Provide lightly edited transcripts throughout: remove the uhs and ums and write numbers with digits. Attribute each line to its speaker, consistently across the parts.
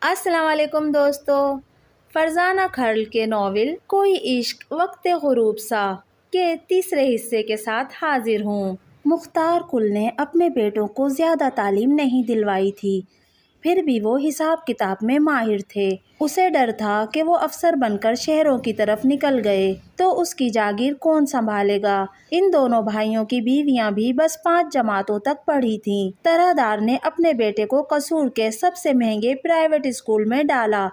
Speaker 1: السلام علیکم دوستو، فرزانہ کھرل کے ناول کوئی عشق وقت غروب سا کے تیسرے حصے کے ساتھ حاضر ہوں۔ مختار کل نے اپنے بیٹوں کو زیادہ تعلیم نہیں دلوائی تھی، پھر بھی وہ حساب کتاب میں ماہر تھے۔ اسے ڈر تھا کہ وہ افسر بن کر شہروں کی طرف نکل گئے تو اس کی جاگیر کون سنبھالے گا۔ ان دونوں بھائیوں کی بیویاں بھی بس 5 جماعتوں تک پڑھی تھیں۔ طرح دار نے اپنے بیٹے کو قصور کے سب سے مہنگے پرائیویٹ اسکول میں ڈالا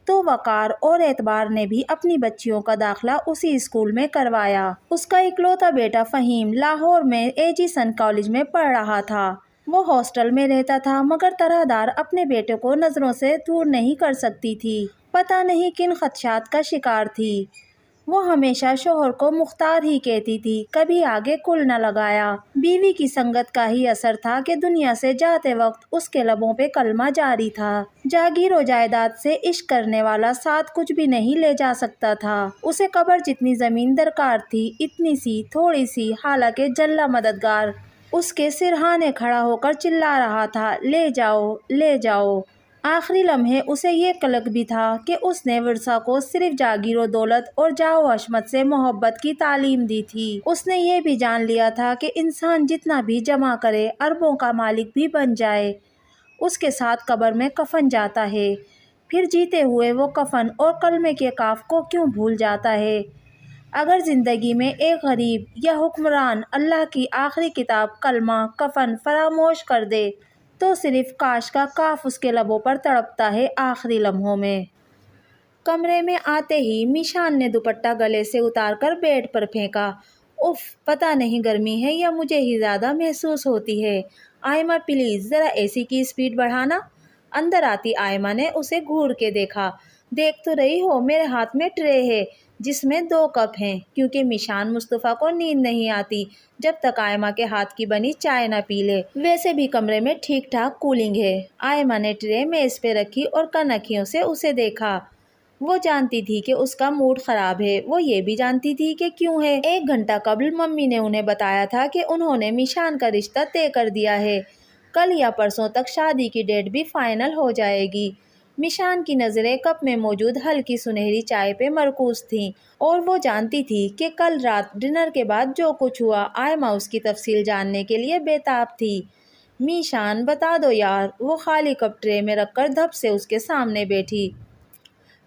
Speaker 1: تو وقار اور اعتبار نے بھی اپنی بچیوں کا داخلہ اسی اسکول میں کروایا۔ اس کا اکلوتا بیٹا فہیم لاہور میں ایجیسن کالج میں پڑھ رہا تھا۔ وہ ہاسٹل میں رہتا تھا، مگر طرح دار اپنے بیٹے کو نظروں سے دور نہیں کر سکتی تھی۔ پتہ نہیں کن خدشات کا شکار تھی۔ وہ ہمیشہ شوہر کو مختار ہی کہتی تھی، کبھی آگے کل نہ لگایا۔ بیوی کی سنگت کا ہی اثر تھا کہ دنیا سے جاتے وقت اس کے لبوں پہ کلمہ جاری تھا۔ جاگیر و جائیداد سے عشق کرنے والا ساتھ کچھ بھی نہیں لے جا سکتا تھا۔ اسے قبر جتنی زمین درکار تھی، اتنی سی، تھوڑی سی، حالانکہ جلا مددگار اس کے سرہانے کھڑا ہو کر چلا رہا تھا، لے جاؤ، لے جاؤ۔ آخری لمحے اسے یہ قلق بھی تھا کہ اس نے ورثہ کو صرف جاگیر و دولت اور جاہ و حشمت سے محبت کی تعلیم دی تھی۔ اس نے یہ بھی جان لیا تھا کہ انسان جتنا بھی جمع کرے، اربوں کا مالک بھی بن جائے، اس کے ساتھ قبر میں کفن جاتا ہے۔ پھر جیتے ہوئے وہ کفن اور کلمے کے کاف کو کیوں بھول جاتا ہے؟ اگر زندگی میں ایک غریب یا حکمران اللہ کی آخری کتاب کلمہ کفن فراموش کر دے تو صرف کاش کا کاف اس کے لبوں پر تڑپتا ہے آخری لمحوں میں۔ کمرے میں آتے ہی میشان نے دوپٹہ گلے سے اتار کر بیڈ پر پھینکا۔ اف، پتہ نہیں گرمی ہے یا مجھے ہی زیادہ محسوس ہوتی ہے۔ آئمہ پلیز ذرا اے سی کی اسپیڈ بڑھانا۔ اندر آتی آئمہ نے اسے گھور کے دیکھا۔ دیکھ تو رہی ہو میرے ہاتھ میں ٹرے ہے جس میں 2 کپ ہیں، کیونکہ میشان مصطفیٰ کو نیند نہیں آتی جب تک آئمہ کے ہاتھ کی بنی چائے نہ پی لے۔ ویسے بھی کمرے میں ٹھیک ٹھاک کولنگ ہے۔ آئمہ نے ٹرے میز پہ رکھی اور کنکھیوں سے اسے دیکھا۔ وہ جانتی تھی کہ اس کا موڈ خراب ہے۔ وہ یہ بھی جانتی تھی کہ کیوں ہے۔ 1 گھنٹہ قبل ممی نے انہیں بتایا تھا کہ انہوں نے میشان کا رشتہ طے کر دیا ہے۔ کل یا پرسوں تک شادی کی ڈیٹ بھی فائنل ہو جائے گی۔ میشان کی نظریں کپ میں موجود ہلکی سنہری چائے پہ مرکوز تھیں اور وہ جانتی تھی کہ کل رات ڈنر کے بعد جو کچھ ہوا، آئمہ اس کی تفصیل جاننے کے لیے بے تاب تھی۔ میشان بتا دو یار۔ وہ خالی کپ ٹرے میں رکھ کر دھپ سے اس کے سامنے بیٹھی۔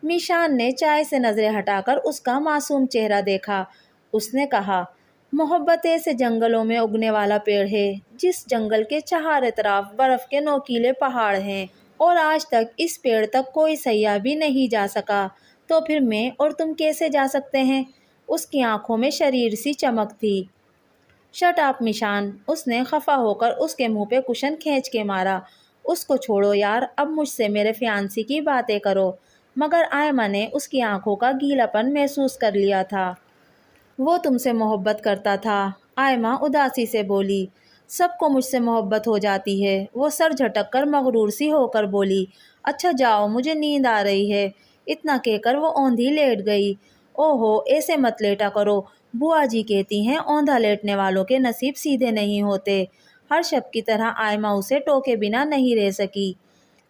Speaker 1: میشان نے چائے سے نظریں ہٹا کر اس کا معصوم چہرہ دیکھا۔ اس نے کہا، محبت ایسے جنگلوں میں اگنے والا پیڑ ہے جس جنگل کے چہارے طرف برف کے نوکیلے پہاڑ ہیں اور آج تک اس پیڑ تک کوئی سیاح بھی نہیں جا سکا، تو پھر میں اور تم کیسے جا سکتے ہیں؟ اس کی آنکھوں میں شریر سی چمک تھی۔ شٹ اپ میشان، اس نے خفا ہو کر اس کے منہ پہ کشن کھینچ کے مارا۔ اس کو چھوڑو یار، اب مجھ سے میرے فیانسی کی باتیں کرو۔ مگر آئمہ نے اس کی آنکھوں کا گیلا پن محسوس کر لیا تھا۔ وہ تم سے محبت کرتا تھا، آئمہ اداسی سے بولی۔ سب کو مجھ سے محبت ہو جاتی ہے۔ وہ سر جھٹک کر مغرور سی ہو کر بولی۔ اچھا جاؤ، مجھے نیند آ رہی ہے۔ اتنا کہہ کر وہ اوندھی لیٹ گئی۔ اوہو، ایسے مت لیٹا کرو، بوا جی کہتی ہیں اوندھا لیٹنے والوں کے نصیب سیدھے نہیں ہوتے۔ ہر شب کی طرح آئمہ اسے ٹوکے بنا نہیں رہ سکی۔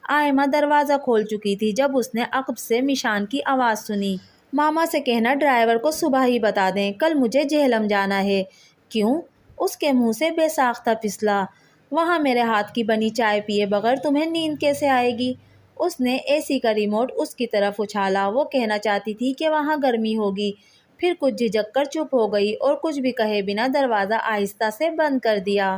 Speaker 1: آئمہ دروازہ کھول چکی تھی جب اس نے عقب سے میشان کی آواز سنی۔ ماما سے کہنا ڈرائیور کو صبح ہی بتا دیں، کل مجھے جہلم جانا ہے۔ کیوں؟ اس کے منہ سے بے ساختہ پھسلا۔ وہاں میرے ہاتھ کی بنی چائے پیے بغیر تمہیں نیند کیسے آئے گی؟ اس نے اے سی کا ریموٹ اس کی طرف اچھالا۔ وہ کہنا چاہتی تھی کہ وہاں گرمی ہوگی، پھر کچھ جھجک کر چپ ہو گئی اور کچھ بھی کہے بنا دروازہ آہستہ سے بند کر دیا۔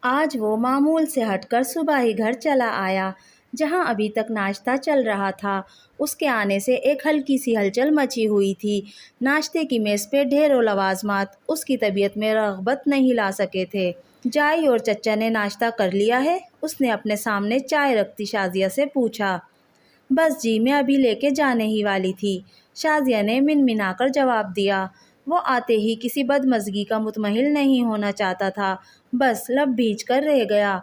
Speaker 1: آج وہ معمول سے ہٹ کر صبح ہی گھر چلا آیا، جہاں ابھی تک ناشتہ چل رہا تھا۔ اس کے آنے سے ایک ہلکی سی ہلچل مچی ہوئی تھی۔ ناشتے کی میز پہ ڈھیروں لوازمات اس کی طبیعت میں رغبت نہیں لا سکے تھے۔ جائی اور چچا نے ناشتہ کر لیا ہے؟ اس نے اپنے سامنے چائے رکھتی شازیہ سے پوچھا۔ بس جی، میں ابھی لے کے جانے ہی والی تھی، شازیہ نے منمنا کر جواب دیا۔ وہ آتے ہی کسی بدمزگی کا متمحل نہیں ہونا چاہتا تھا، بس لب بھیج کر رہ گیا۔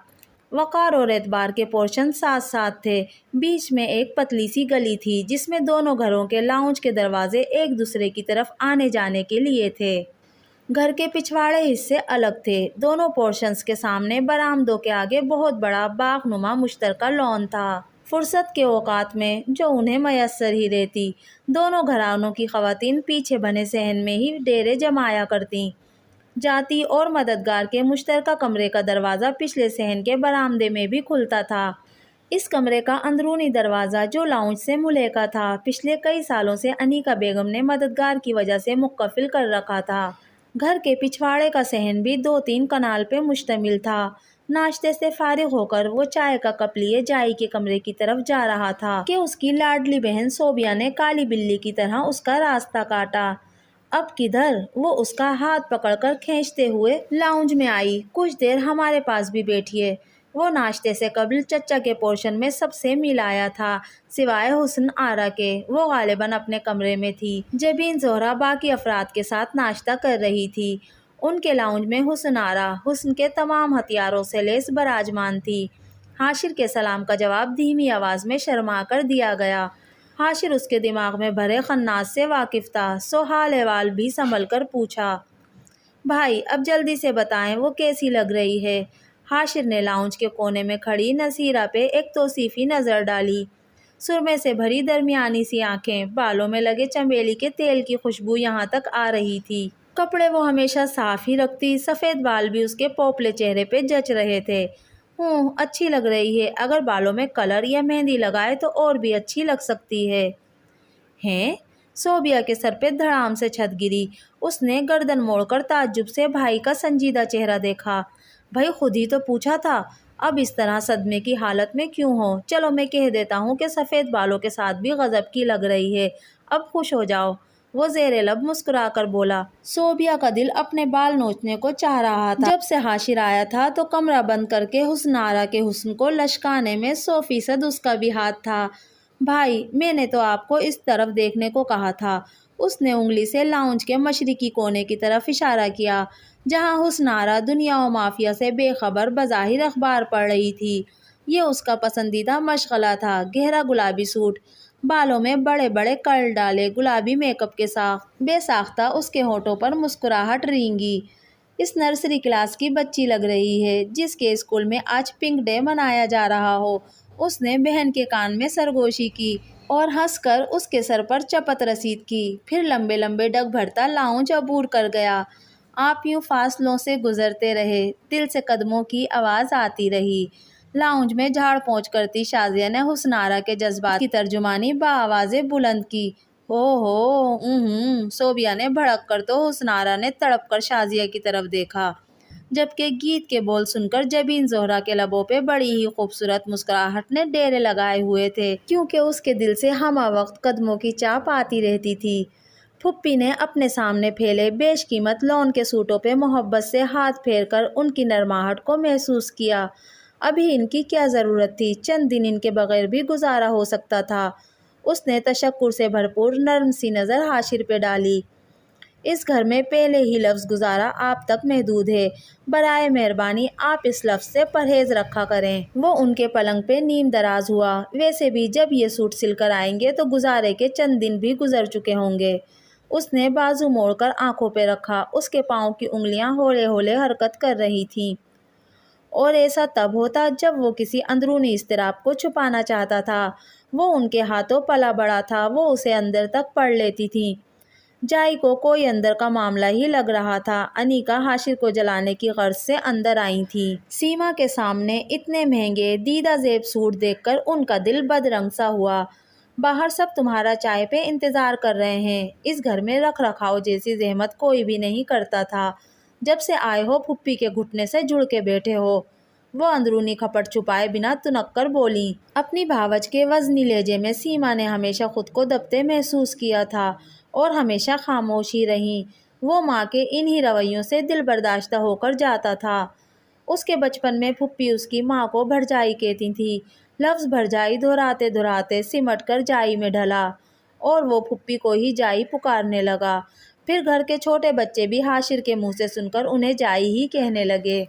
Speaker 1: وقار اور اعتبار کے پورشن ساتھ ساتھ تھے۔ بیچ میں ایک پتلی سی گلی تھی جس میں دونوں گھروں کے لاؤنج کے دروازے ایک دوسرے کی طرف آنے جانے کے لیے تھے۔ گھر کے پچھواڑے حصے الگ تھے۔ دونوں پورشنز کے سامنے برآمدوں کے آگے بہت بڑا باغ نما مشترکہ لان تھا۔ فرصت کے اوقات میں جو انہیں میسر ہی رہتی، دونوں گھرانوں کی خواتین پیچھے بنے صحن میں ہی ڈیرے جمایا کرتیں جاتی اور مددگار کے مشترکہ کمرے کا دروازہ پچھلے صحن کے برآمدے میں بھی کھلتا تھا۔ اس کمرے کا اندرونی دروازہ جو لاؤنج سے ملیکا تھا، پچھلے کئی سالوں سے انیکا بیگم نے مددگار کی وجہ سے مقفل کر رکھا تھا۔ گھر کے پچھواڑے کا صحن بھی 2-3 کنال پہ مشتمل تھا۔ ناشتے سے فارغ ہو کر وہ چائے کا کپ لیے جائی کے کمرے کی طرف جا رہا تھا کہ اس کی لاڈلی بہن صوبیہ نے کالی بلی کی طرح اس کا راستہ کاٹا۔ اب کدھر؟ وہ اس کا ہاتھ پکڑ کر کھینچتے ہوئے لاؤنج میں آئی۔ کچھ دیر ہمارے پاس بھی بیٹھیے۔ وہ ناشتے سے قبل چچا کے پورشن میں سب سے ملایا تھا سوائے حسن آرا کے۔ وہ غالباً اپنے کمرے میں تھی۔ جبین زہرا باقی افراد کے ساتھ ناشتہ کر رہی تھی۔ ان کے لاؤنج میں حسن آرا حسن کے تمام ہتھیاروں سے لیس براجمان تھی۔ حاشر کے سلام کا جواب دھیمی آواز میں شرما کر دیا گیا۔ حاشر اس کے دماغ میں بھرے خناس سے واقف تھا، سو حال احوال بھی سنبھل کر پوچھا، بھائی اب جلدی سے بتائیں وہ کیسی لگ رہی ہے؟ حاشر نے لاؤنج کے کونے میں کھڑی نصیرہ پہ ایک توصیفی نظر ڈالی۔ سرمے سے بھری درمیانی سی آنکھیں، بالوں میں لگے چمیلی کے تیل کی خوشبو یہاں تک آ رہی تھی۔ کپڑے وہ ہمیشہ صاف ہی رکھتی، سفید بال بھی اس کے پوپلے چہرے پہ جچ رہے تھے۔ اچھی لگ رہی ہے، اگر بالوں میں کلر یا مہندی لگائے تو اور بھی اچھی لگ سکتی ہے۔ ہیں؟ صوبیہ کے سر پہ دھڑام سے چھت گری۔ اس نے گردن موڑ کر تعجب سے بھائی کا سنجیدہ چہرہ دیکھا۔ بھائی خود ہی تو پوچھا تھا، اب اس طرح صدمے کی حالت میں کیوں ہو؟ چلو میں کہہ دیتا ہوں کہ سفید بالوں کے ساتھ بھی غضب کی لگ رہی ہے، اب خوش ہو جاؤ۔ وہ زیر لب مسکرا کر بولا۔ صوبیہ کا دل اپنے بال نوچنے کو چاہ رہا تھا۔ جب سے حاشر آیا تھا تو کمرہ بند کر کے حسن آرا کے حسن کو لشکانے میں 100% اس کا بھی ہاتھ تھا۔ بھائی میں نے تو آپ کو اس طرف دیکھنے کو کہا تھا۔ اس نے انگلی سے لاؤنج کے مشرقی کونے کی طرف اشارہ کیا جہاں حسن آرا دنیا و مافیا سے بے خبر بظاہر اخبار پڑھ رہی تھی۔ یہ اس کا پسندیدہ مشغلہ تھا۔ گہرا گلابی سوٹ، بالوں میں بڑے بڑے کرل ڈالے، گلابی میک اپ کے ساتھ بے ساختہ اس کے ہونٹوں پر مسکراہٹ رینگی۔ اس نرسری کلاس کی بچی لگ رہی ہے جس کے اسکول میں آج پنک ڈے منایا جا رہا ہو۔ اس نے بہن کے کان میں سرگوشی کی اور ہنس کر اس کے سر پر چپت رسید کی، پھر لمبے لمبے ڈگ بھرتا لاؤنج عبور کر گیا۔ آپ یوں فاصلوں سے گزرتے رہے، دل سے قدموں کی آواز آتی رہی۔ لاؤنج میں جھاڑ پونچھ کرتی شازیہ نے حسن آرا کے جذبات کی ترجمانی بآوازیں بلند کی۔ صوبیہ نے بھڑک کر تو حسن آرا نے تڑپ کر شازیہ کی طرف دیکھا، جبکہ گیت کے بول سن کر جبین زہرا کے لبوں پہ بڑی ہی خوبصورت مسکراہٹ نے ڈیرے لگائے ہوئے تھے، کیونکہ اس کے دل سے ہمہ وقت قدموں کی چاپ آتی رہتی تھی۔ پھپھی نے اپنے سامنے پھیلے بیش قیمت لون کے سوٹوں پہ محبت سے ہاتھ پھیر کر ان کی نرماہٹ کو محسوس کیا۔ ابھی ان کی کیا ضرورت تھی؟ چند دن ان کے بغیر بھی گزارا ہو سکتا تھا۔ اس نے تشکر سے بھرپور نرم سی نظر حاشر پہ ڈالی۔ اس گھر میں پہلے ہی لفظ گزارا آپ تک محدود ہے، برائے مہربانی آپ اس لفظ سے پرہیز رکھا کریں۔ وہ ان کے پلنگ پہ نیم دراز ہوا۔ ویسے بھی جب یہ سوٹ سل کر آئیں گے تو گزارے کے چند دن بھی گزر چکے ہوں گے۔ اس نے بازو موڑ کر آنکھوں پہ رکھا۔ اس کے پاؤں کی انگلیاں ہولے ہولے حرکت کر رہی تھیں، اور ایسا تب ہوتا جب وہ کسی اندرونی اضطراب کو چھپانا چاہتا تھا۔ وہ ان کے ہاتھوں پلا بڑا تھا، وہ اسے اندر تک پڑھ لیتی تھی۔ جائی کو کوئی اندر کا معاملہ ہی لگ رہا تھا۔ انیکا حاشر کو جلانے کی غرض سے اندر آئی تھی۔ سیما کے سامنے اتنے مہنگے دیدہ زیب سوٹ دیکھ کر ان کا دل بدرنگ سا ہوا۔ باہر سب تمہارا چائے پہ انتظار کر رہے ہیں۔ اس گھر میں رکھ رکھاؤ جیسی زحمت کوئی بھی نہیں کرتا تھا۔ جب سے آئے ہو پھپھی کے گھٹنے سے جڑ کے بیٹھے ہو۔ وہ اندرونی کھپٹ چھپائے بنا تنک کر بولی۔ اپنی بھاوج کے وزنی لہجے میں سیما نے ہمیشہ خود کو دبتے محسوس کیا تھا اور ہمیشہ خاموش ہی رہی۔ وہ ماں کے انہی رویوں سے دل برداشتہ ہو کر جاتا تھا۔ اس کے بچپن میں پھپھی اس کی ماں کو بھرجائی کہتی تھی۔ لفظ بھرجائی دہراتے دہراتے سمٹ کر جائی میں ڈھلا اور وہ پھپھی کو ہی جائی پکارنے لگا۔ پھر گھر کے چھوٹے بچے بھی حاشر کے منہ سے سن کر انہیں جائی ہی کہنے لگے۔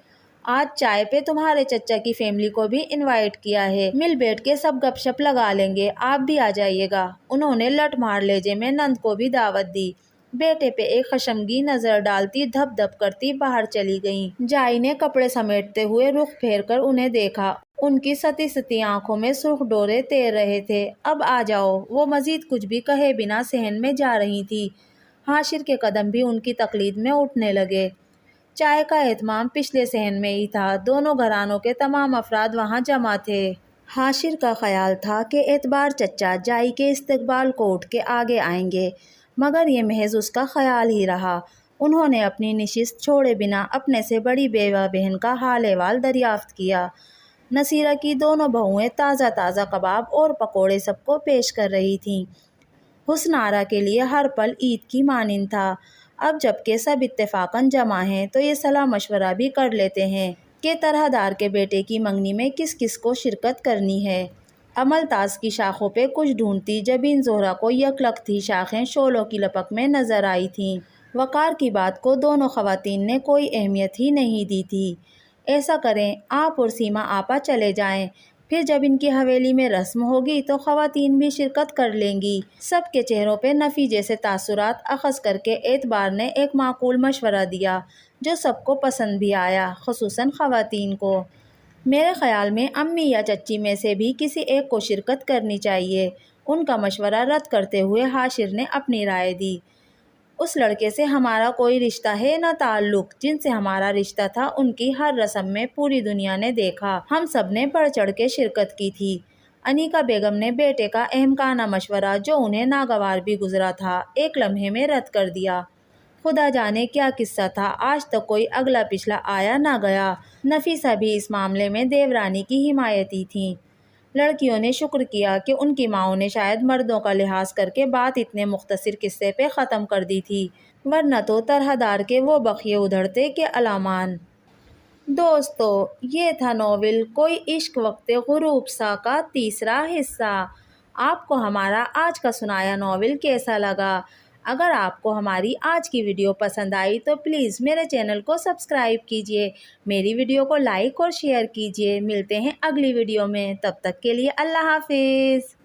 Speaker 1: آج چائے پہ تمہارے چچا کی فیملی کو بھی انوائٹ کیا ہے، مل بیٹھ کے سب گپ شپ لگا لیں گے، آپ بھی آ جائیے گا۔ انہوں نے لٹ مار لہجے میں نند کو بھی دعوت دی۔ بیٹے پہ ایک خشمگین نظر ڈالتی دھپ دھپ کرتی باہر چلی گئیں۔ جائی نے کپڑے سمیٹتے ہوئے رخ پھیر کر انہیں دیکھا۔ ان کی ستی ستی آنکھوں میں سرخ ڈورے تیر رہے تھے۔ اب آ جاؤ، وہ مزید کچھ بھی کہے بنا صحن میں جا رہی تھی۔ حاشر کے قدم بھی ان کی تقلید میں اٹھنے لگے۔ چائے کا اہتمام پچھلے صحن میں ہی تھا۔ دونوں گھرانوں کے تمام افراد وہاں جمع تھے۔ حاشر کا خیال تھا کہ اعتبار چچا جائی کے استقبال کو اٹھ کے آگے آئیں گے، مگر یہ محض اس کا خیال ہی رہا۔ انہوں نے اپنی نشست چھوڑے بنا اپنے سے بڑی بیوہ بہن کا حال احوال دریافت کیا۔ نصیرہ کی دونوں بہوئیں تازہ تازہ کباب اور پکوڑے سب کو پیش کر رہی تھیں۔ حسن آرا کے لیے ہر پل عید کی مانند تھا۔ اب جب کہ سب اتفاقاً جمع ہیں تو یہ صلاح مشورہ بھی کر لیتے ہیں کہ طرح دار کے بیٹے کی منگنی میں کس کس کو شرکت کرنی ہے۔ عمل تاز کی شاخوں پہ کچھ ڈھونڈتی جبین زہرہ کو یکلخت ہی شاخیں شعلوں کی لپک میں نظر آئی تھیں۔ وقار کی بات کو دونوں خواتین نے کوئی اہمیت ہی نہیں دی تھی۔ ایسا کریں، آپ اور سیما آپا چلے جائیں، پھر جب ان کی حویلی میں رسم ہوگی تو خواتین بھی شرکت کر لیں گی۔ سب کے چہروں پہ نفی جیسے تاثرات اخذ کر کے اعتبار نے ایک معقول مشورہ دیا جو سب کو پسند بھی آیا، خصوصاً خواتین کو۔ میرے خیال میں امی یا چچی میں سے بھی کسی ایک کو شرکت کرنی چاہیے۔ ان کا مشورہ رد کرتے ہوئے حاشر نے اپنی رائے دی۔ اس لڑکے سے ہمارا کوئی رشتہ ہے نہ تعلق، جن سے ہمارا رشتہ تھا ان کی ہر رسم میں پوری دنیا نے دیکھا، ہم سب نے بڑھ چڑھ کے شرکت کی تھی۔ انیکا بیگم نے بیٹے کا احمقانہ مشورہ، جو انہیں ناگوار بھی گزرا تھا، ایک لمحے میں رد کر دیا۔ خدا جانے کیا قصہ تھا، آج تک کوئی اگلا پچھلا آیا نہ گیا۔ نفیسہ بھی اس معاملے میں دیورانی کی حمایتی تھیں۔ لڑکیوں نے شکر کیا کہ ان کی ماؤں نے شاید مردوں کا لحاظ کر کے بات اتنے مختصر قصے پہ ختم کر دی تھی، ورنہ تو طرح دار کے وہ بخیے ادھڑتے کہ الامان۔ دوستو، یہ تھا ناول کوئی عشق وقت غروب سا کا تیسرا حصہ۔ آپ کو ہمارا آج کا سنایا ناول کیسا لگا؟ اگر آپ کو ہماری آج کی ویڈیو پسند آئی تو پلیز میرے چینل کو سبسکرائب کیجیے، میری ویڈیو کو لائک اور شیئر کیجیے۔ ملتے ہیں اگلی ویڈیو میں، تب تک کے لیے اللہ حافظ۔